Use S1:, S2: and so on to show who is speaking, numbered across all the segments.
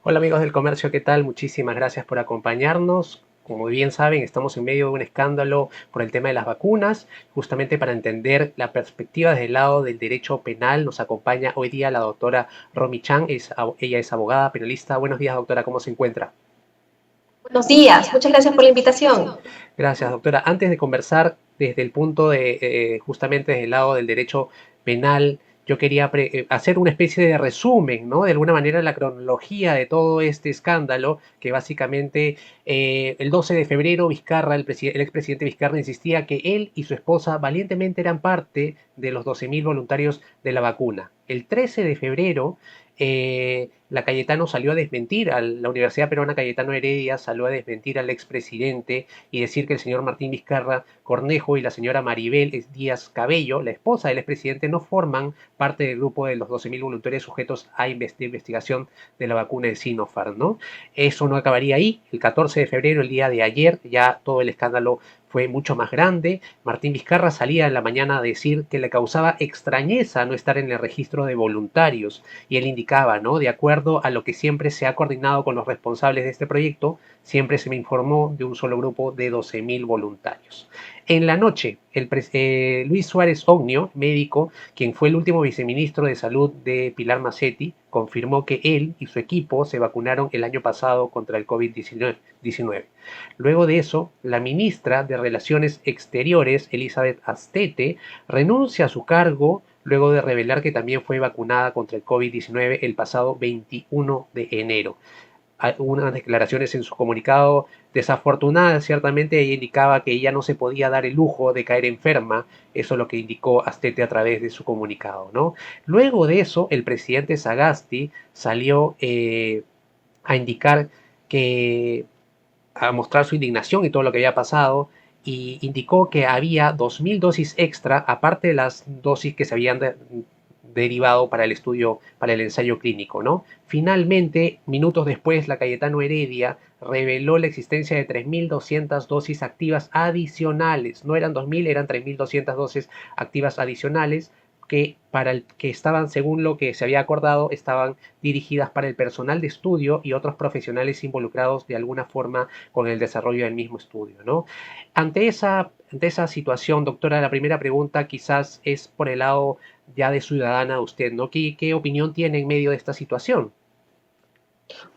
S1: Hola amigos del comercio, ¿qué tal? Muchísimas gracias por acompañarnos. Como bien saben, estamos en medio de un escándalo por el tema de las vacunas. Justamente para entender la perspectiva desde el lado del derecho penal, nos acompaña hoy día la doctora Romy Chan. Ella es abogada, penalista. Buenos días, doctora, ¿cómo se encuentra?
S2: Buenos días, muchas gracias por la invitación.
S1: Gracias, doctora. Antes de conversar desde el punto de, justamente desde el lado del derecho penal, yo quería hacer una especie de resumen, ¿no? De alguna manera la cronología de todo este escándalo, que básicamente el 12 de febrero Vizcarra, el expresidente Vizcarra insistía que él y su esposa valientemente eran parte de los 12.000 voluntarios de la vacuna. El 13 de febrero la Cayetano salió a desmentir, la Universidad Peruana Cayetano Heredia salió a desmentir al expresidente y decir que el señor Martín Vizcarra Cornejo y la señora Maribel Díaz Cabello, la esposa del expresidente, no forman parte del grupo de los 12.000 voluntarios sujetos a investigación de la vacuna de Sinopharm, ¿no? Eso no acabaría ahí. El 14 de febrero, el día de ayer, ya todo el escándalo fue mucho más grande. Martín Vizcarra salía en la mañana a decir que le causaba extrañeza no estar en el registro de voluntarios y él indicaba, ¿no? De acuerdo a lo que siempre se ha coordinado con los responsables de este proyecto, siempre se me informó de un solo grupo de 12.000 voluntarios. En la noche, Luis Suárez Ognio, médico, quien fue el último viceministro de Salud de Pilar Macetti, confirmó que él y su equipo se vacunaron el año pasado contra el COVID-19. Luego de eso, la ministra de Relaciones Exteriores, Elizabeth Astete, renuncia a su cargo luego de revelar que también fue vacunada contra el COVID-19 el pasado 21 de enero. Unas declaraciones en su comunicado desafortunadas, ciertamente ella indicaba que ella no se podía dar el lujo de caer enferma, eso es lo que indicó Astete a través de su comunicado, ¿no? Luego de eso, el presidente Sagasti salió a indicar que a mostrar su indignación y todo lo que había pasado y indicó que había 2.000 dosis extra, aparte de las dosis que se habían derivado para el estudio, para el ensayo clínico, ¿no? Finalmente, minutos después, la Cayetano Heredia reveló la existencia de 3.200 dosis activas adicionales. No eran 2.000, eran 3.200 dosis activas adicionales que para el que estaban, según lo que se había acordado, estaban dirigidas para el personal de estudio y otros profesionales involucrados de alguna forma con el desarrollo del mismo estudio, ¿no? Ante esa situación, doctora, la primera pregunta quizás es por el lado ya de ciudadana de usted, ¿no? ¿Qué opinión tiene en medio de esta situación?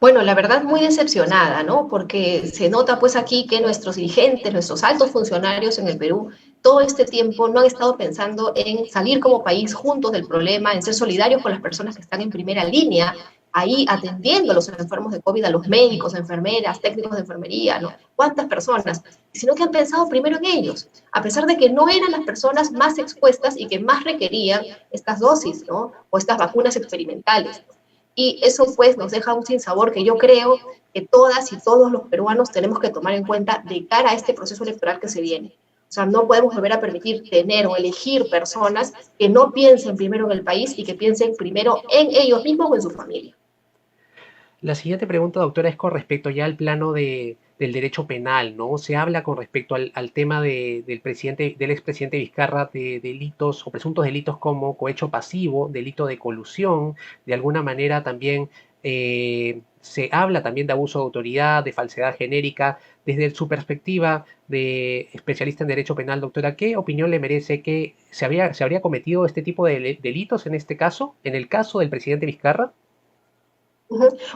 S2: Bueno, la verdad muy decepcionada, ¿no? Porque se nota pues aquí que nuestros dirigentes, nuestros altos funcionarios en el Perú, todo este tiempo no han estado pensando en salir como país juntos del problema, en ser solidarios con las personas que están en primera línea, ahí atendiendo a los enfermos de COVID, a los médicos, enfermeras, técnicos de enfermería, ¿no? ¿Cuántas personas? Sino que han pensado primero en ellos, a pesar de que no eran las personas más expuestas y que más requerían estas dosis, ¿no? O estas vacunas experimentales. Y eso pues nos deja un sinsabor que yo creo que todas y todos los peruanos tenemos que tomar en cuenta de cara a este proceso electoral que se viene. O sea, no podemos volver a permitir tener o elegir personas que no piensen primero en el país y que piensen primero en ellos mismos o en su familia.
S1: La siguiente pregunta, doctora, es con respecto ya al plano del derecho penal, ¿no? Se habla con respecto al tema del expresidente Vizcarra de delitos o presuntos delitos como cohecho pasivo, delito de colusión, de alguna manera también se habla también de abuso de autoridad, de falsedad genérica. Desde su perspectiva de especialista en derecho penal, doctora, ¿qué opinión le merece que se habría cometido este tipo de delitos en este caso, en el caso del presidente Vizcarra?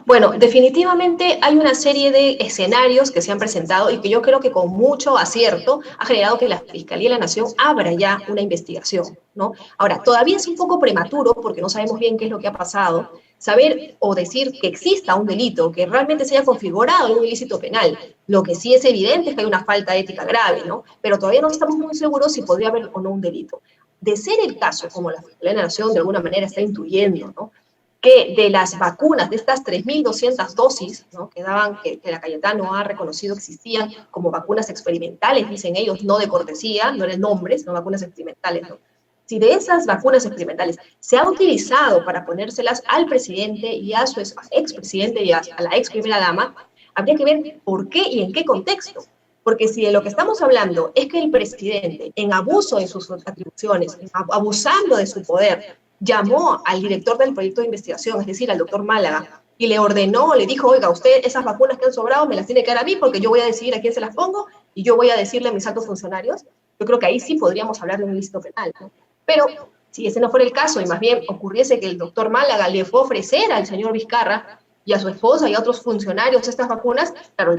S2: Bueno, definitivamente hay una serie de escenarios que se han presentado y que yo creo que con mucho acierto ha generado que la Fiscalía de la Nación abra ya una investigación, ¿no? Ahora, todavía es un poco prematuro porque no sabemos bien qué es lo que ha pasado, saber o decir que exista un delito, que realmente se haya configurado en un ilícito penal. Lo que sí es evidente es que hay una falta ética grave, ¿no? Pero todavía no estamos muy seguros si podría haber o no un delito. De ser el caso, como la Fiscalía de la Nación de alguna manera está intuyendo, ¿no? Que de las vacunas, de estas 3.200 dosis, ¿no? Que daban, que la Cayetano ha reconocido existían como vacunas experimentales, dicen ellos, no de cortesía, no eran nombres, sino vacunas experimentales, ¿no? Si de esas vacunas experimentales se ha utilizado para ponérselas al presidente y a su expresidente y a la ex primera dama, habría que ver por qué y en qué contexto. Porque si de lo que estamos hablando es que el presidente, en abuso de sus atribuciones, abusando de su poder, llamó al director del proyecto de investigación, es decir, al doctor Málaga, y le ordenó, le dijo, oiga, usted esas vacunas que han sobrado me las tiene que dar a mí porque yo voy a decidir a quién se las pongo y yo voy a decirle a mis altos funcionarios, yo creo que ahí sí podríamos hablar de un ilícito penal, ¿no? Pero si ese no fuera el caso y más bien ocurriese que el doctor Málaga le fue a ofrecer al señor Vizcarra y a su esposa y a otros funcionarios estas vacunas, claro,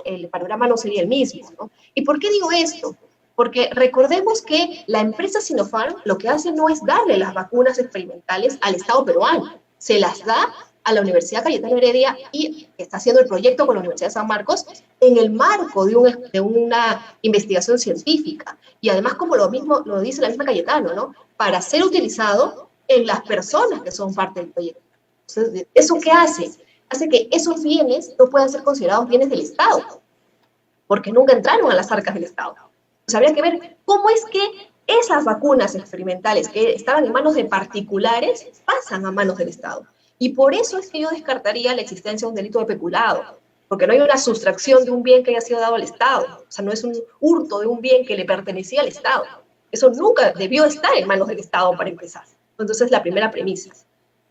S2: el panorama no sería el mismo, ¿no? ¿Y por qué digo esto? Porque recordemos que la empresa Sinopharm lo que hace no es darle las vacunas experimentales al Estado peruano, se las da a la Universidad Cayetano Heredia y está haciendo el proyecto con la Universidad de San Marcos en el marco de una investigación científica. Y además, como lo mismo lo dice la misma Cayetano, ¿no? Para ser utilizado en las personas que son parte del proyecto. Entonces, ¿eso qué hace? Hace que esos bienes no puedan ser considerados bienes del Estado, porque nunca entraron a las arcas del Estado. Entonces, habría que ver cómo es que esas vacunas experimentales que estaban en manos de particulares pasan a manos del Estado. Y por eso es que yo descartaría la existencia de un delito de peculado, porque no hay una sustracción de un bien que haya sido dado al Estado, o sea, no es un hurto de un bien que le pertenecía al Estado. Eso nunca debió estar en manos del Estado para empezar. Entonces, la primera premisa.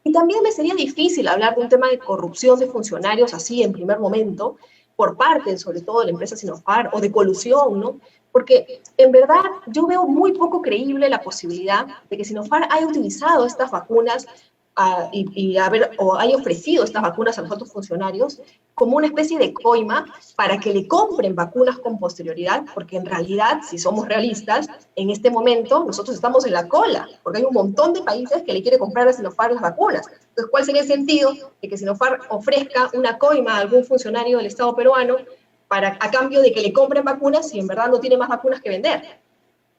S2: Y también me sería difícil hablar de un tema de corrupción de funcionarios así en primer momento, por parte, sobre todo, de la empresa Sinopharm, o de colusión, ¿no? Porque en verdad yo veo muy poco creíble la posibilidad de que Sinopharm haya utilizado estas vacunas o haya ofrecido estas vacunas a los otros funcionarios como una especie de coima para que le compren vacunas con posterioridad, porque en realidad, si somos realistas, en este momento nosotros estamos en la cola, porque hay un montón de países que le quieren comprar a Sinopharm las vacunas. Entonces, ¿cuál sería el sentido de que Sinopharm ofrezca una coima a algún funcionario del Estado peruano a cambio de que le compren vacunas si en verdad no tiene más vacunas que vender?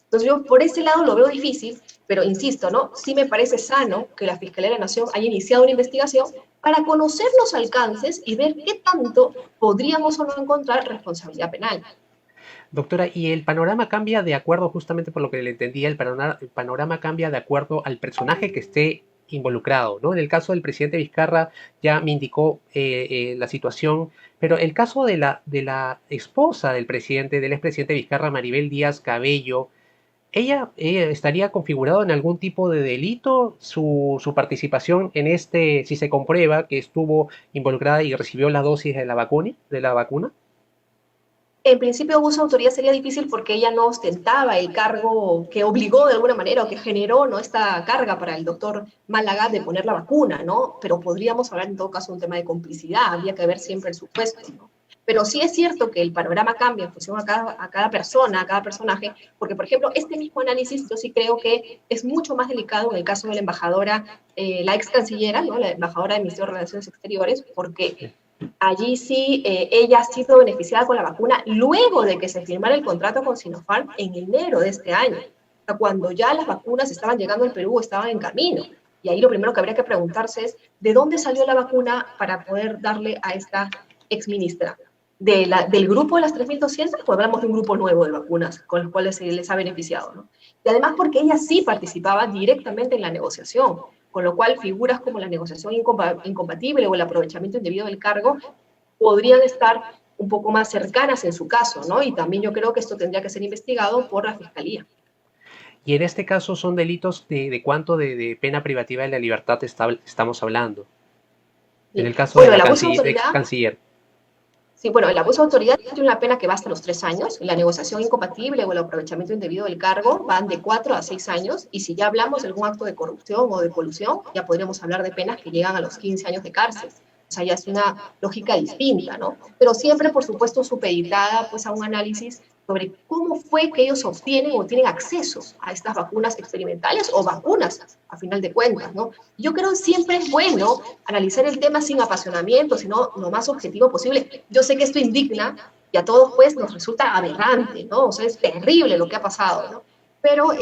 S2: Entonces yo por ese lado lo veo difícil, pero insisto, ¿no? Sí me parece sano que la Fiscalía de la Nación haya iniciado una investigación para conocer los alcances y ver qué tanto podríamos o no encontrar responsabilidad penal.
S1: Doctora, y el panorama cambia de acuerdo, justamente por lo que le entendía, el panorama cambia de acuerdo al personaje que esté involucrado, ¿no? En el caso del presidente Vizcarra ya me indicó la situación, pero el caso de la esposa del presidente, del expresidente Vizcarra, Maribel Díaz Cabello, ¿ella estaría configurado en algún tipo de delito su participación en este, si se comprueba que estuvo involucrada y recibió la dosis de la vacuna, de la vacuna?
S2: En principio, abuso de autoridad sería difícil porque ella no ostentaba el cargo que obligó de alguna manera o que generó, ¿no?, esta carga para el doctor Málaga de poner la vacuna, ¿no? Pero podríamos hablar en todo caso de un tema de complicidad, habría que ver siempre el supuesto, ¿no? Pero sí es cierto que el panorama cambia en función a cada persona, a cada personaje, porque, por ejemplo, este mismo análisis yo sí creo que es mucho más delicado en el caso de la embajadora, la ex cancillera, ¿no?, la embajadora del Ministerio de Relaciones Exteriores, porque allí sí, ella ha sido beneficiada con la vacuna luego de que se firmara el contrato con Sinopharm en enero de este año. O sea, cuando ya las vacunas estaban llegando al Perú, estaban en camino. Y ahí lo primero que habría que preguntarse es, ¿de dónde salió la vacuna para poder darle a esta exministra? ¿Del grupo de las 3.200 o hablamos de un grupo nuevo de vacunas con los cuales se les ha beneficiado, ¿no? Y además porque ella sí participaba directamente en la negociación, con lo cual figuras como la negociación incompatible o el aprovechamiento indebido del cargo podrían estar un poco más cercanas en su caso, ¿no? Y también yo creo que esto tendría que ser investigado por la Fiscalía.
S1: Y en este caso son delitos de cuánto de pena privativa de la libertad estamos hablando. En el
S2: Sí.
S1: caso de
S2: Bueno,
S1: la
S2: el abuso de
S1: ex
S2: autoridad,
S1: canciller.
S2: sí, bueno, el abuso de autoridad tiene una pena que va hasta los 3 años, la negociación incompatible o el aprovechamiento indebido del cargo van de 4 a 6 años, y si ya hablamos de algún acto de corrupción o de colusión, ya podríamos hablar de penas que llegan a los 15 años de cárcel. O sea, ya es una lógica distinta, ¿no? Pero siempre, por supuesto, supeditada pues, a un análisis sobre cómo fue que ellos obtienen o tienen acceso a estas vacunas experimentales o vacunas, a final de cuentas, ¿no? Yo creo que siempre es bueno analizar el tema sin apasionamiento, sino lo más objetivo posible. Yo sé que esto indigna y a todos pues nos resulta aberrante, ¿no? O sea, es terrible lo que ha pasado, ¿no? Pero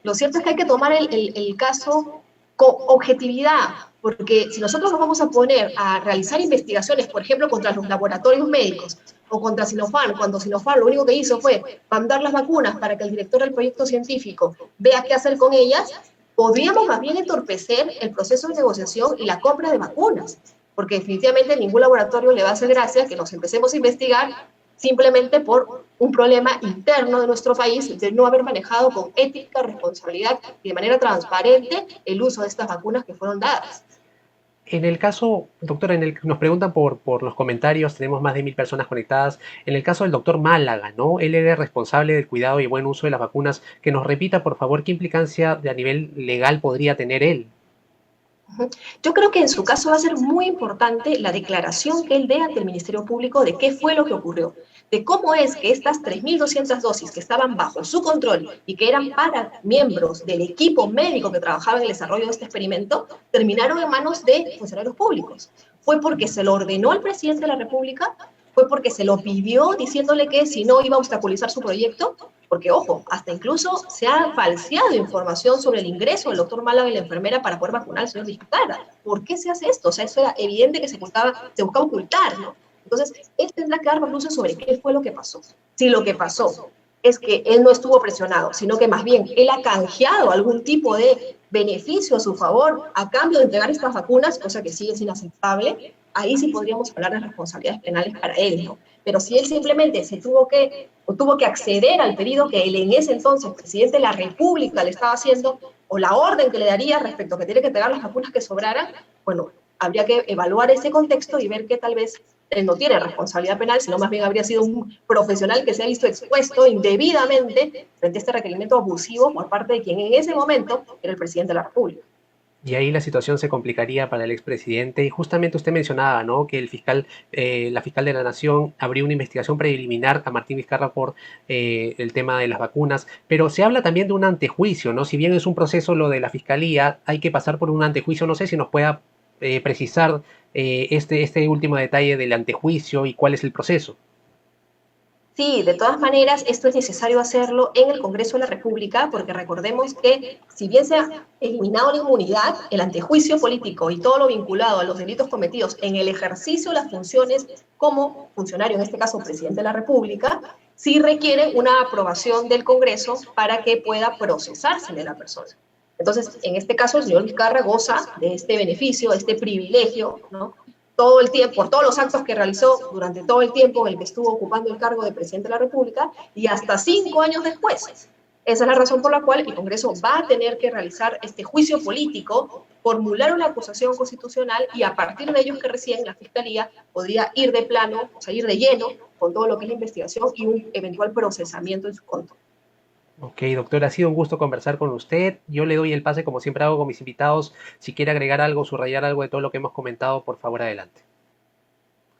S2: lo cierto es que hay que tomar el caso con objetividad, porque si nosotros nos vamos a poner a realizar investigaciones, por ejemplo, contra los laboratorios médicos o contra Sinopharm, cuando Sinopharm lo único que hizo fue mandar las vacunas para que el director del proyecto científico vea qué hacer con ellas, podríamos más bien entorpecer el proceso de negociación y la compra de vacunas, porque definitivamente ningún laboratorio le va a hacer gracia que nos empecemos a investigar simplemente por un problema interno de nuestro país de no haber manejado con ética, responsabilidad y de manera transparente el uso de estas vacunas que fueron dadas.
S1: En el caso, doctora, nos preguntan por los comentarios, tenemos más de 1000 personas conectadas. En el caso del doctor Málaga, ¿no? Él era responsable del cuidado y buen uso de las vacunas. Que nos repita, por favor, qué implicancia a nivel legal podría tener él.
S2: Yo creo que en su caso va a ser muy importante la declaración que él dé ante el Ministerio Público de qué fue lo que ocurrió, de cómo es que estas 3.200 dosis que estaban bajo su control y que eran para miembros del equipo médico que trabajaba en el desarrollo de este experimento, terminaron en manos de funcionarios públicos. ¿Fue porque se lo ordenó el presidente de la República? ¿Fue porque se lo pidió diciéndole que si no iba a obstaculizar su proyecto? Porque, ojo, hasta incluso se ha falseado información sobre el ingreso del doctor Málaga y la enfermera para poder vacunar al señor Vizcarra. ¿Por qué se hace esto? O sea, eso era evidente que se buscaba ocultar, ¿no? Entonces, él tendrá que dar luces sobre qué fue lo que pasó. Si lo que pasó es que él no estuvo presionado, sino que más bien él ha canjeado algún tipo de beneficio a su favor a cambio de entregar estas vacunas, cosa que sí es inaceptable, ahí sí podríamos hablar de responsabilidades penales para él, ¿no? Pero si él simplemente tuvo que acceder al pedido que él en ese entonces, presidente de la República, le estaba haciendo, o la orden que le daría respecto a que tiene que entregar las vacunas que sobraran, bueno, habría que evaluar ese contexto y ver que tal vez él no tiene responsabilidad penal, sino más bien habría sido un profesional que se ha visto expuesto indebidamente frente a este requerimiento abusivo por parte de quien en ese momento era el presidente de la República.
S1: Y ahí la situación se complicaría para el expresidente. Y justamente usted mencionaba, ¿no? Que la fiscal de la Nación abrió una investigación preliminar a Martín Vizcarra por el tema de las vacunas. Pero se habla también de un antejuicio, ¿no? Si bien es un proceso lo de la fiscalía, hay que pasar por un antejuicio. No sé si nos pueda precisar este último detalle del antejuicio y cuál es el proceso.
S2: Sí, de todas maneras, esto es necesario hacerlo en el Congreso de la República, porque recordemos que si bien se ha eliminado la inmunidad, el antejuicio político y todo lo vinculado a los delitos cometidos en el ejercicio de las funciones como funcionario, en este caso presidente de la República, sí requiere una aprobación del Congreso para que pueda procesarse de la persona. Entonces, en este caso, el señor Vizcarra goza de este beneficio, de este privilegio, ¿no? Todo el tiempo, por todos los actos que realizó durante todo el tiempo en el que estuvo ocupando el cargo de presidente de la República y hasta 5 años después. Esa es la razón por la cual el Congreso va a tener que realizar este juicio político, formular una acusación constitucional y a partir de ello que recién la Fiscalía podría ir de plano, o sea, ir de lleno con todo lo que es la investigación y un eventual procesamiento en su contra.
S1: Ok, doctor, ha sido un gusto conversar con usted. Yo le doy el pase como siempre hago con mis invitados. Si quiere agregar algo, subrayar algo de todo lo que hemos comentado, por favor, adelante.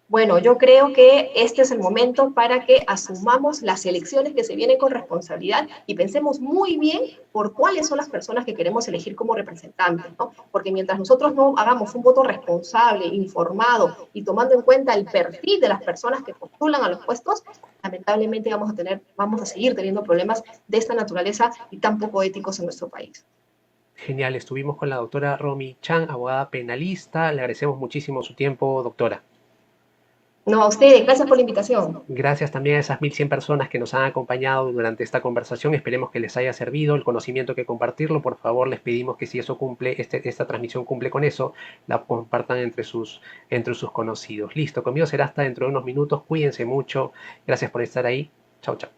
S2: Bueno, yo creo que este es el momento para que asumamos las elecciones que se vienen con responsabilidad y pensemos muy bien por cuáles son las personas que queremos elegir como representantes, ¿no? Porque mientras nosotros no hagamos un voto responsable, informado y tomando en cuenta el perfil de las personas que postulan a los puestos, lamentablemente vamos a seguir teniendo problemas de esta naturaleza y tan poco éticos en nuestro país.
S1: Genial, estuvimos con la doctora Romy Chan, abogada penalista. Le agradecemos muchísimo su tiempo, doctora.
S2: No, a ustedes, gracias por la invitación.
S1: Gracias también a esas 1100 personas que nos han acompañado durante esta conversación. Esperemos que les haya servido el conocimiento que compartirlo. Por favor, les pedimos que si eso cumple, esta transmisión cumple con eso, la compartan entre sus conocidos. Listo, conmigo será hasta dentro de unos minutos. Cuídense mucho. Gracias por estar ahí. Chau, chau.